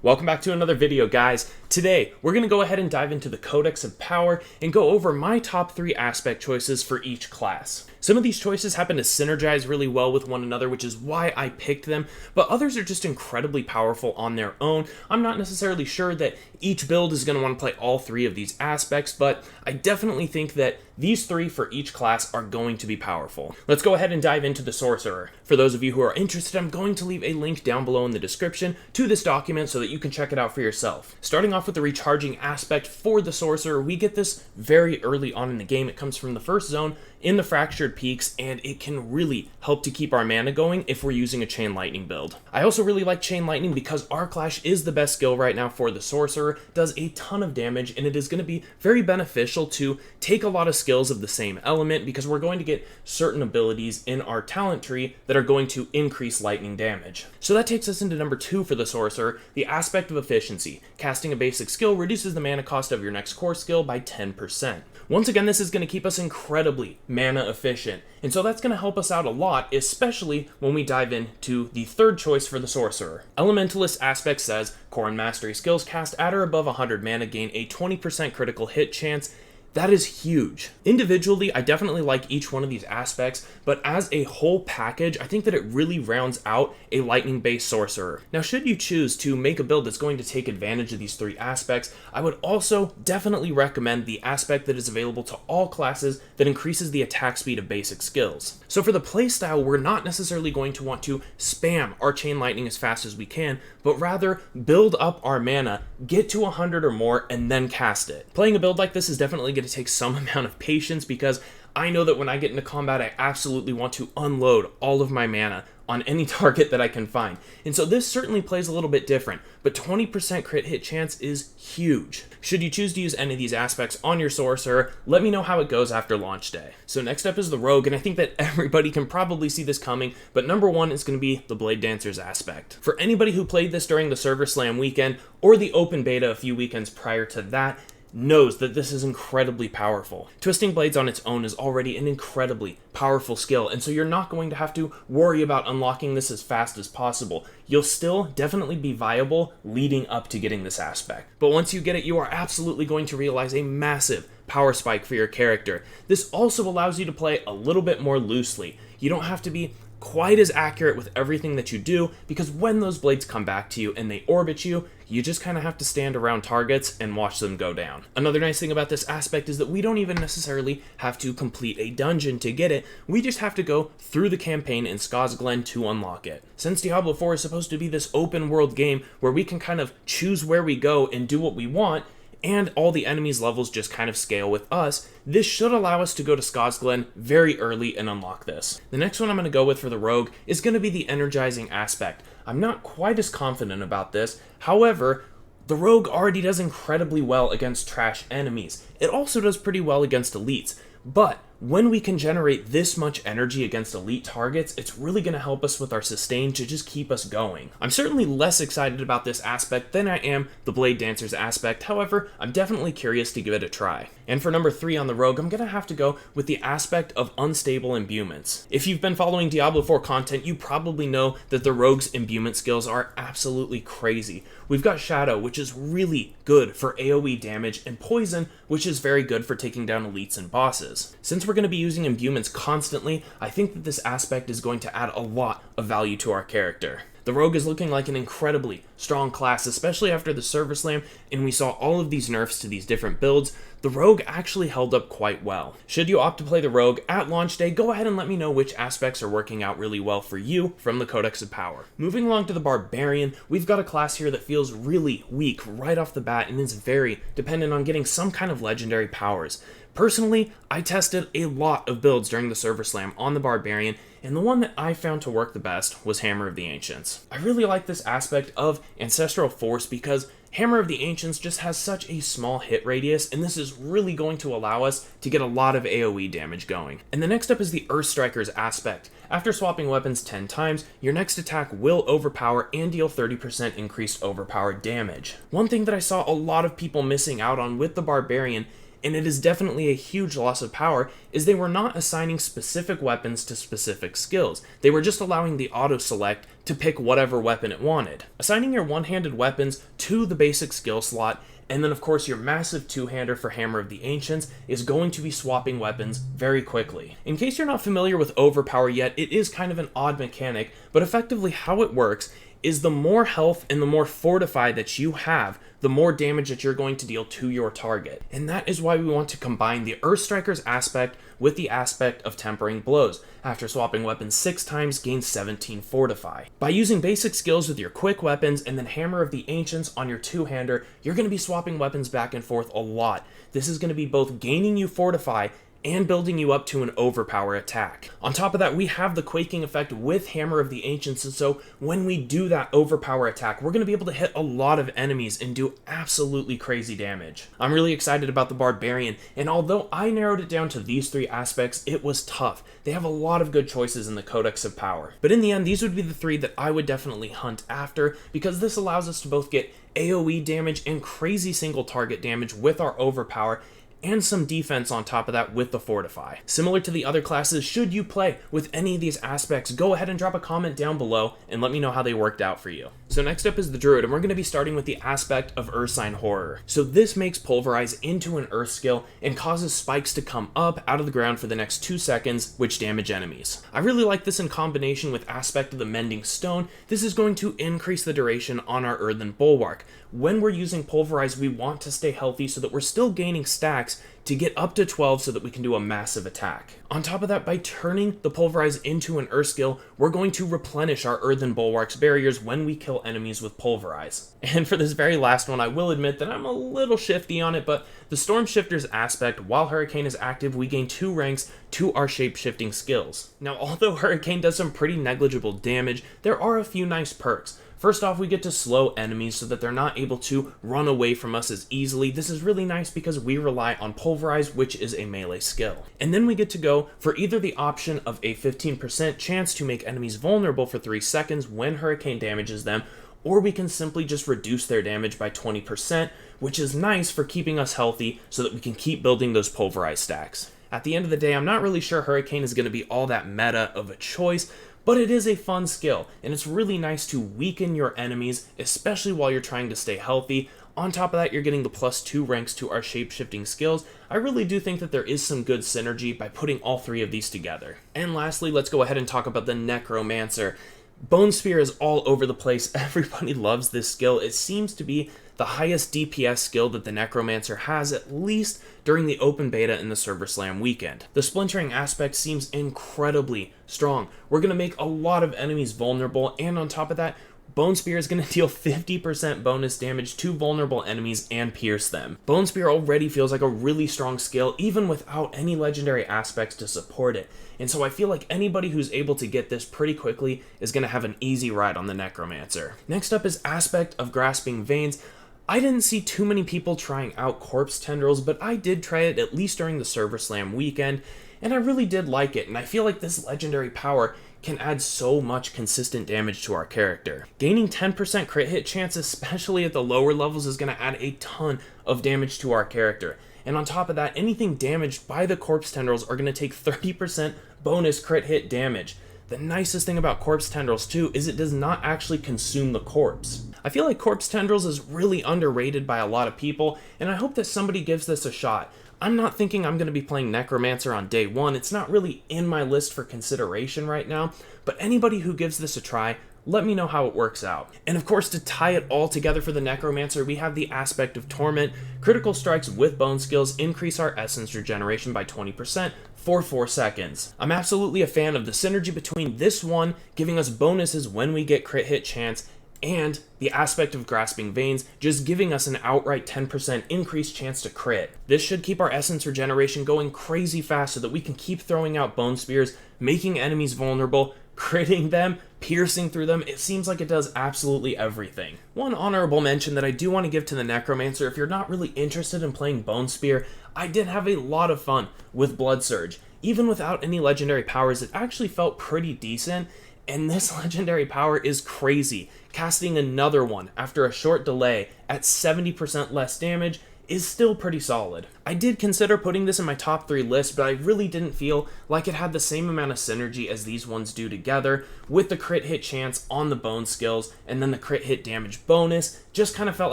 Welcome back to another video, guys. Today, we're going to go ahead and dive into the Codex of Power and go over my top 3 aspect choices for each class. Some of these choices happen to synergize really well with one another, which is why I picked them, but others are just incredibly powerful on their own. I'm not necessarily sure that each build is going to want to play all 3 of these aspects, but I definitely think that these 3 for each class are going to be powerful. Let's go ahead and dive into the Sorcerer. For those of you who are interested, I'm going to leave a link down below in the description to this document so that you can check it out for yourself. Starting off with the Recharging Aspect for the Sorcerer, we get this very early on in the game. It comes from the first zone in the Fractured Peaks, and it can really help to keep our mana going if we're using a Chain Lightning build. I also really like Chain Lightning because Arc Clash is the best skill right now for the Sorcerer, does a ton of damage, and it is going to be very beneficial to take a lot of skills of the same element because we're going to get certain abilities in our talent tree that are going to increase lightning damage. So that takes us into number 2 for the Sorcerer, the Aspect of Efficiency. Casting a basic skill reduces the mana cost of your next core skill by 10%. Once again, this is going to keep us incredibly mana efficient, and so that's going to help us out a lot, especially when we dive into the third choice for the Sorcerer. Elementalist Aspect says, core and mastery skills cast at or above 100 mana gain a 20% critical hit chance. That is huge. Individually, I definitely like each one of these aspects, but as a whole package, I think that it really rounds out a lightning-based Sorcerer. Now, should you choose to make a build that's going to take advantage of these 3 aspects, I would also definitely recommend the aspect that is available to all classes that increases the attack speed of basic skills. So for the playstyle, we're not necessarily going to want to spam our Chain Lightning as fast as we can, but rather build up our mana, get to 100 or more, and then cast it. Playing a build like this is definitely going to take some amount of patience because I know that when I get into combat, I absolutely want to unload all of my mana on any target that I can find. And so this certainly plays a little bit different, but 20% crit hit chance is huge. Should you choose to use any of these aspects on your Sorcerer, let me know how it goes after launch day. So next up is the Rogue, and I think that everybody can probably see this coming, but number 1 is going to be the Bladedancer's aspect. For anybody who played this during the Server Slam weekend or the open beta a few weekends prior to that, knows that this is incredibly powerful. Twisting Blades on its own is already an incredibly powerful skill, and so you're not going to have to worry about unlocking this as fast as possible. You'll still definitely be viable leading up to getting this aspect. But once you get it, you are absolutely going to realize a massive power spike for your character. This also allows you to play a little bit more loosely. You don't have to be quite as accurate with everything that you do, because when those blades come back to you and they orbit you, you just kind of have to stand around targets and watch them go down. Another nice thing about this aspect is that we don't even necessarily have to complete a dungeon to get it, we just have to go through the campaign in Skazglen to unlock it. Since Diablo 4 is supposed to be this open world game where we can kind of choose where we go and do what we want, and all the enemies' levels just kind of scale with us, this should allow us to go to Skazglen very early and unlock this. The next one I'm going to go with for the Rogue is going to be the Energizing Aspect. I'm not quite as confident about this, however, the Rogue already does incredibly well against trash enemies. It also does pretty well against elites, but when we can generate this much energy against elite targets, it's really going to help us with our sustain to just keep us going. I'm certainly less excited about this aspect than I am the Bladedancer's aspect, however, I'm definitely curious to give it a try. And for number 3 on the Rogue, I'm going to have to go with the aspect of Unstable Imbuements. If you've been following Diablo 4 content, you probably know that the Rogue's imbuement skills are absolutely crazy. We've got Shadow, which is really good for AoE damage, and Poison, which is very good for taking down elites and bosses. Since we're going to be using imbuements constantly, I think that this aspect is going to add a lot of value to our character. The Rogue is looking like an incredibly strong class, especially after the Server Slam, and we saw all of these nerfs to these different builds. The Rogue actually held up quite well. Should you opt to play the Rogue at launch day, go ahead and let me know which aspects are working out really well for you from the Codex of Power. Moving along to the Barbarian, we've got a class here that feels really weak right off the bat and is very dependent on getting some kind of legendary powers. Personally, I tested a lot of builds during the Server Slam on the Barbarian, and the one that I found to work the best was Hammer of the Ancients. I really like this aspect of Ancestral Force because Hammer of the Ancients just has such a small hit radius, and this is really going to allow us to get a lot of AoE damage going. And the next up is the Earthstriker's aspect. After swapping weapons 10 times, your next attack will overpower and deal 30% increased overpowered damage. One thing that I saw a lot of people missing out on with the Barbarian and it is definitely a huge loss of power, is they were not assigning specific weapons to specific skills. They were just allowing the auto-select to pick whatever weapon it wanted. Assigning your one-handed weapons to the basic skill slot, and then of course your massive two-hander for Hammer of the Ancients is going to be swapping weapons very quickly. In case you're not familiar with Overpower yet, it is kind of an odd mechanic, but effectively how it works is the more health and the more fortify that you have, the more damage that you're going to deal to your target. And that is why we want to combine the Earthstriker's aspect with the aspect of Tempering Blows. After swapping weapons 6 times, gain 17 fortify. By using basic skills with your quick weapons and then Hammer of the Ancients on your two-hander, you're going to be swapping weapons back and forth a lot. This is going to be both gaining you fortify and building you up to an overpower attack. On top of that, we have the quaking effect with Hammer of the Ancients, and so when we do that overpower attack, we're going to be able to hit a lot of enemies and do absolutely crazy damage. I'm really excited about the Barbarian, and although I narrowed it down to these 3 aspects, it was tough. They have a lot of good choices in the Codex of Power. But in the end, these would be the 3 that I would definitely hunt after, because this allows us to both get AoE damage and crazy single target damage with our overpower, and some defense on top of that with the Fortify. Similar to the other classes, should you play with any of these aspects, go ahead and drop a comment down below and let me know how they worked out for you. So next up is the Druid, and we're going to be starting with the aspect of Ursine Horror. So this makes Pulverize into an Earth skill and causes spikes to come up out of the ground for the next 2 seconds, which damage enemies. I really like this in combination with aspect of the Mending Stone. This is going to increase the duration on our Earthen Bulwark. When we're using Pulverize, we want to stay healthy so that we're still gaining stacks to get up to 12 so that we can do a massive attack. On top of that, by turning the Pulverize into an Earth skill, we're going to replenish our Earthen Bulwark's barriers when we kill enemies with Pulverize. And for this very last one, I will admit that I'm a little shifty on it, but the Stormshifter's aspect, while Hurricane is active, we gain 2 ranks to our shape-shifting skills. Now, although Hurricane does some pretty negligible damage, there are a few nice perks. First off, we get to slow enemies so that they're not able to run away from us as easily. This is really nice because we rely on Pulverize, which is a melee skill. And then we get to go for either the option of a 15% chance to make enemies vulnerable for 3 seconds when Hurricane damages them, or we can simply just reduce their damage by 20%, which is nice for keeping us healthy so that we can keep building those Pulverize stacks. At the end of the day, I'm not really sure Hurricane is going to be all that meta of a choice, but it is a fun skill, and it's really nice to weaken your enemies, especially while you're trying to stay healthy. On top of that, you're getting the +2 ranks to our shape-shifting skills. I really do think that there is some good synergy by putting all 3 of these together. And lastly, let's go ahead and talk about the Necromancer. Bone Spear is all over the place. Everybody loves this skill. It seems to be the highest DPS skill that the Necromancer has, at least during the open beta in the Server Slam weekend. The Splintering Aspect seems incredibly strong. We're going to make a lot of enemies vulnerable, and on top of that, Bone Spear is going to deal 50% bonus damage to vulnerable enemies and pierce them. Bone Spear already feels like a really strong skill, even without any legendary aspects to support it. And so I feel like anybody who's able to get this pretty quickly is going to have an easy ride on the Necromancer. Next up is Aspect of Grasping Veins. I didn't see too many people trying out Corpse Tendrils, but I did try it at least during the Server Slam weekend, and I really did like it, and I feel like this legendary power can add so much consistent damage to our character. Gaining 10% crit hit chance, especially at the lower levels, is going to add a ton of damage to our character. And on top of that, anything damaged by the Corpse Tendrils are going to take 30% bonus crit hit damage. The nicest thing about Corpse Tendrils too is it does not actually consume the corpse. I feel like Corpse Tendrils is really underrated by a lot of people, and I hope that somebody gives this a shot. I'm not thinking I'm going to be playing Necromancer on day 1. It's not really in my list for consideration right now, but anybody who gives this a try, let me know how it works out. And of course, to tie it all together for the Necromancer, we have the aspect of Torment. Critical strikes with bone skills increase our essence regeneration by 20% for 4 seconds. I'm absolutely a fan of the synergy between this one giving us bonuses when we get crit hit chance, and the aspect of Grasping Veins just giving us an outright 10% increased chance to crit. This should keep our essence regeneration going crazy fast so that we can keep throwing out Bone Spears, making enemies vulnerable, critting them, piercing through them. It seems like it does absolutely everything. One honorable mention that I do want to give to the Necromancer, if you're not really interested in playing Bone Spear, I did have a lot of fun with Blood Surge. Even without any legendary powers, it actually felt pretty decent, and this legendary power is crazy. Casting another one after a short delay at 70% less damage is still pretty solid. I did consider putting this in my top 3 list, but I really didn't feel like it had the same amount of synergy as these ones do together, with the crit hit chance on the bone skills and then the crit hit damage bonus. Just kind of felt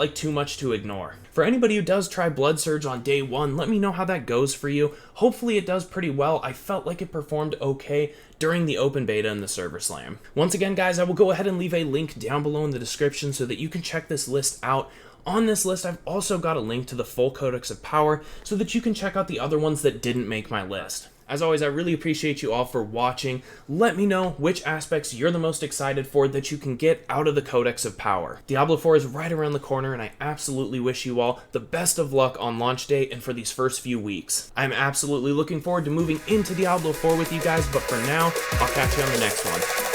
like too much to ignore. For anybody who does try Blood Surge on day 1, let me know how that goes for you. Hopefully it does pretty well. I felt like it performed okay during the open beta and the server slam. Once again, guys, I will go ahead and leave a link down below in the description so that you can check this list out. On this list, I've also got a link to the full Codex of Power so that you can check out the other ones that didn't make my list. As always, I really appreciate you all for watching. Let me know which aspects you're the most excited for that you can get out of the Codex of Power. Diablo 4 is right around the corner, and I absolutely wish you all the best of luck on launch day and for these first few weeks. I'm absolutely looking forward to moving into Diablo 4 with you guys, but for now, I'll catch you on the next one.